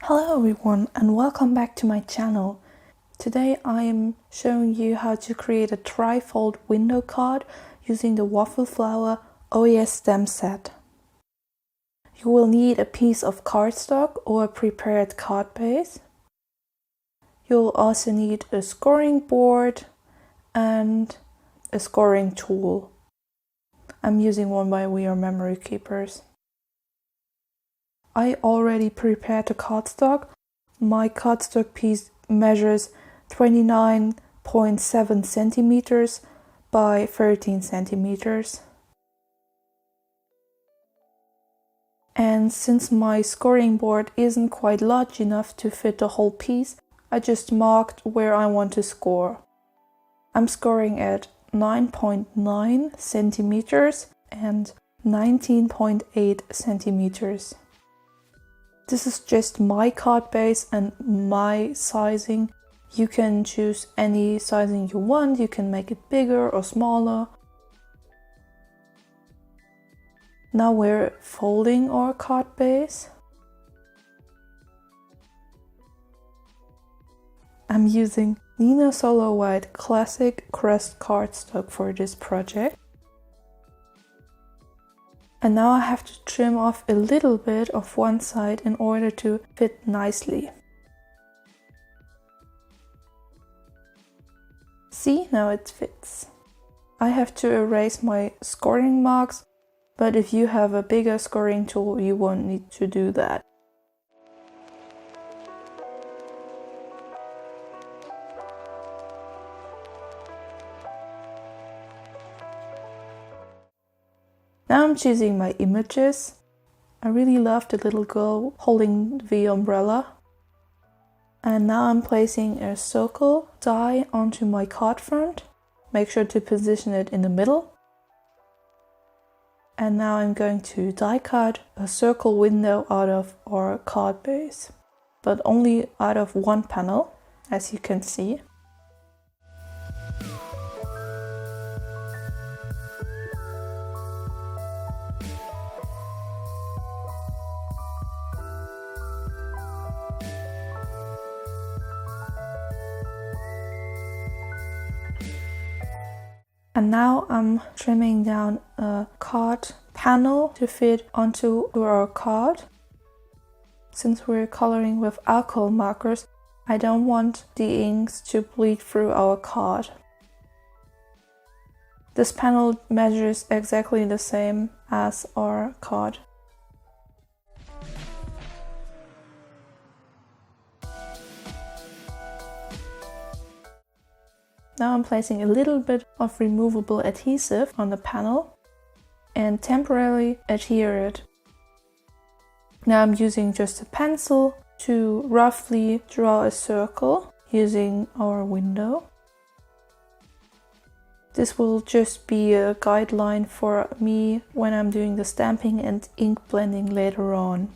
Hello everyone and welcome back to my channel. Today I am showing you how to create a tri-fold window card using the Waffle Flower Oyez stem set. You will need a piece of cardstock or a prepared card base. You'll also need a scoring board and a scoring tool. I'm using one by We Are Memory Keepers. I already prepared the cardstock. My cardstock piece measures 29.7 centimeters by 13 centimeters. And since my scoring board isn't quite large enough to fit the whole piece, I just marked where I want to score. I'm scoring at 9.9 centimeters and 19.8 centimeters. This is just my card base and my sizing. You can choose any sizing you want. You can make it bigger or smaller. Now we're folding our card base. I'm using Neenah Solar White Classic Crest cardstock for this project. And now I have to trim off a little bit of one side in order to fit nicely. See, now it fits. I have to erase my scoring marks, but if you have a bigger scoring tool, you won't need to do that. Now I'm choosing my images. I really love the little girl holding the umbrella. And now I'm placing a circle die onto my card front. Make sure to position it in the middle. And now I'm going to die cut a circle window out of our card base, but only out of one panel, as you can see. And now I'm trimming down a card panel to fit onto our card. Since we're coloring with alcohol markers, I don't want the inks to bleed through our card. This panel measures exactly the same as our card. Now I'm placing a little bit of removable adhesive on the panel and temporarily adhere it. Now I'm using just a pencil to roughly draw a circle using our window. This will just be a guideline for me when I'm doing the stamping and ink blending later on.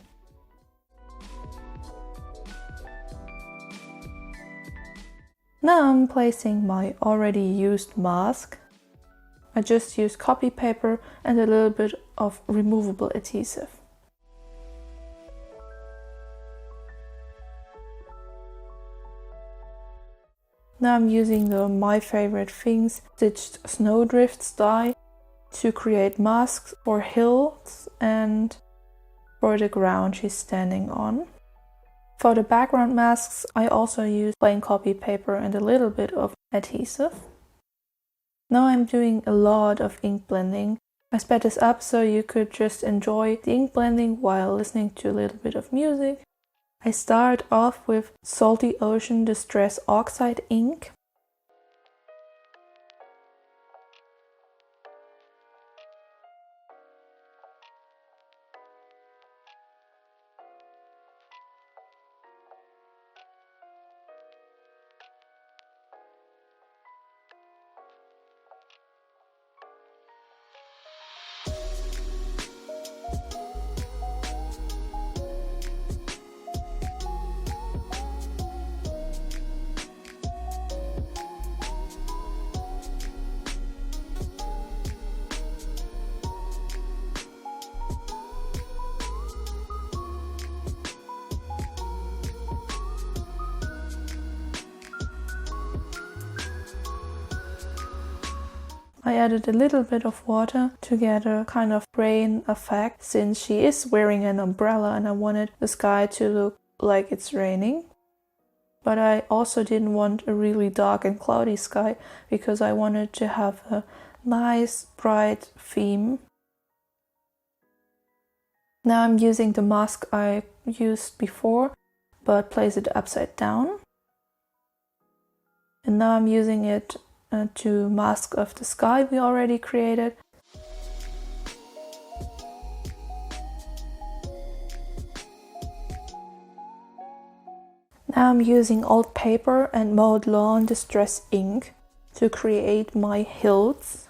Now I'm placing my already used mask. I just use copy paper and a little bit of removable adhesive. Now I'm using the My Favorite Things Stitched Snowdrifts die to create masks for Holtz and for the ground she's standing on. For the background masks, I also use plain copy paper and a little bit of adhesive. Now I'm doing a lot of ink blending. I sped this up so you could just enjoy the ink blending while listening to a little bit of music. I start off with Salty Ocean Distress Oxide ink. I added a little bit of water to get a kind of rain effect, since she is wearing an umbrella and I wanted the sky to look like it's raining. But I also didn't want a really dark and cloudy sky because I wanted to have a nice bright theme. Now I'm using the mask I used before, but place it upside down. And now I'm using it to mask of the sky we already created. Now I'm using old paper and Mowed Lawn Distress ink to create my hills.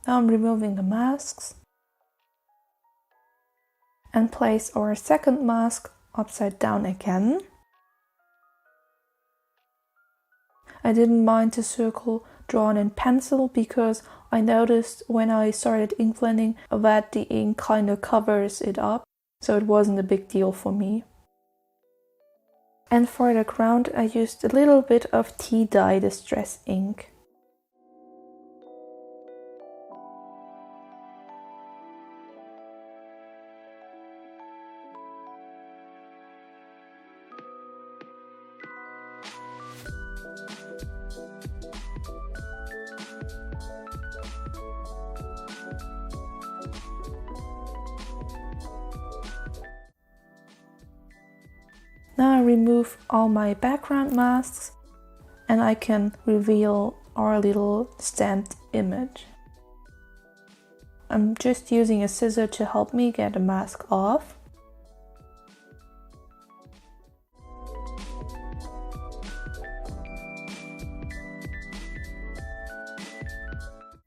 Now I'm removing the masks and place our second mask upside down again. I didn't mind the circle drawn in pencil because I noticed when I started ink blending that the ink kind of covers it up, so it wasn't a big deal for me. And for the ground I used a little bit of tea dye distress ink. Now I remove all my background masks and I can reveal our little stamped image. I'm just using a scissor to help me get the mask off.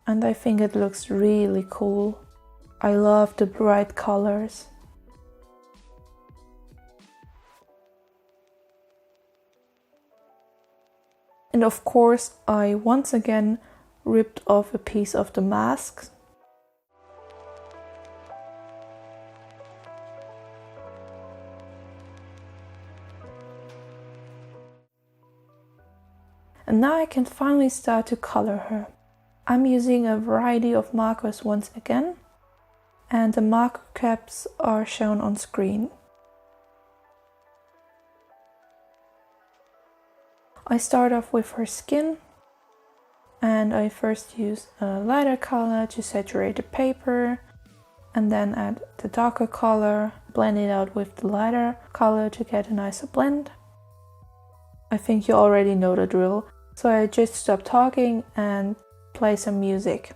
And I think it looks really cool. I love the bright colors. And of course, I once again ripped off a piece of the mask. And now I can finally start to color her. I'm using a variety of markers once again, and the marker caps are shown on screen. I start off with her skin, and I first use a lighter color to saturate the paper, and then add the darker color, blend it out with the lighter color to get a nicer blend. I think you already know the drill, so I just stop talking and play some music.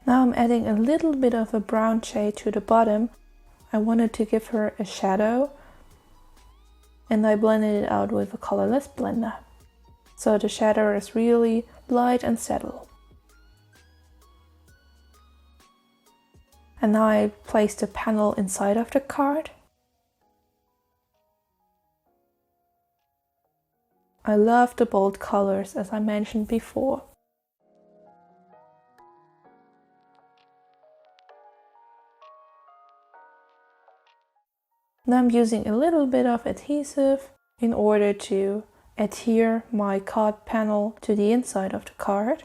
Now I'm adding a little bit of a brown shade to the bottom. I wanted to give her a shadow, and I blended it out with a colorless blender. So the shadow is really light and subtle. And now I place the panel inside of the card. I love the bold colors, as I mentioned before. Now I'm using a little bit of adhesive in order to adhere my card panel to the inside of the card.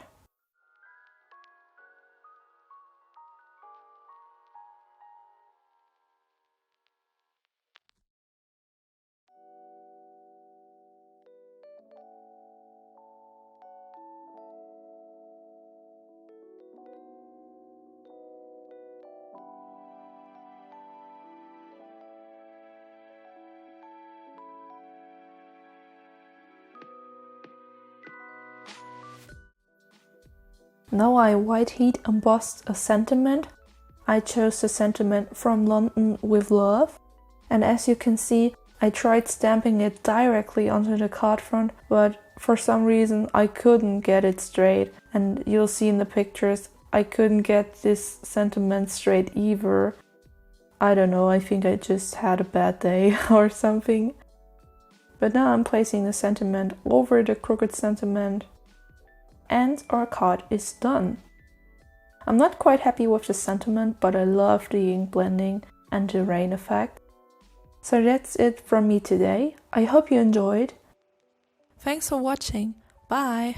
Now I white heat embossed a sentiment. I chose the sentiment "From London with Love", and as you can see, I tried stamping it directly onto the card front, but for some reason I couldn't get it straight, and you'll see in the pictures I couldn't get this sentiment straight either. I don't know, I think I just had a bad day or something. But now I'm placing the sentiment over the crooked sentiment, and our card is done. I'm not quite happy with the sentiment, but I love the ink blending and the rain effect. So that's it from me today. I hope you enjoyed. Thanks for watching. Bye!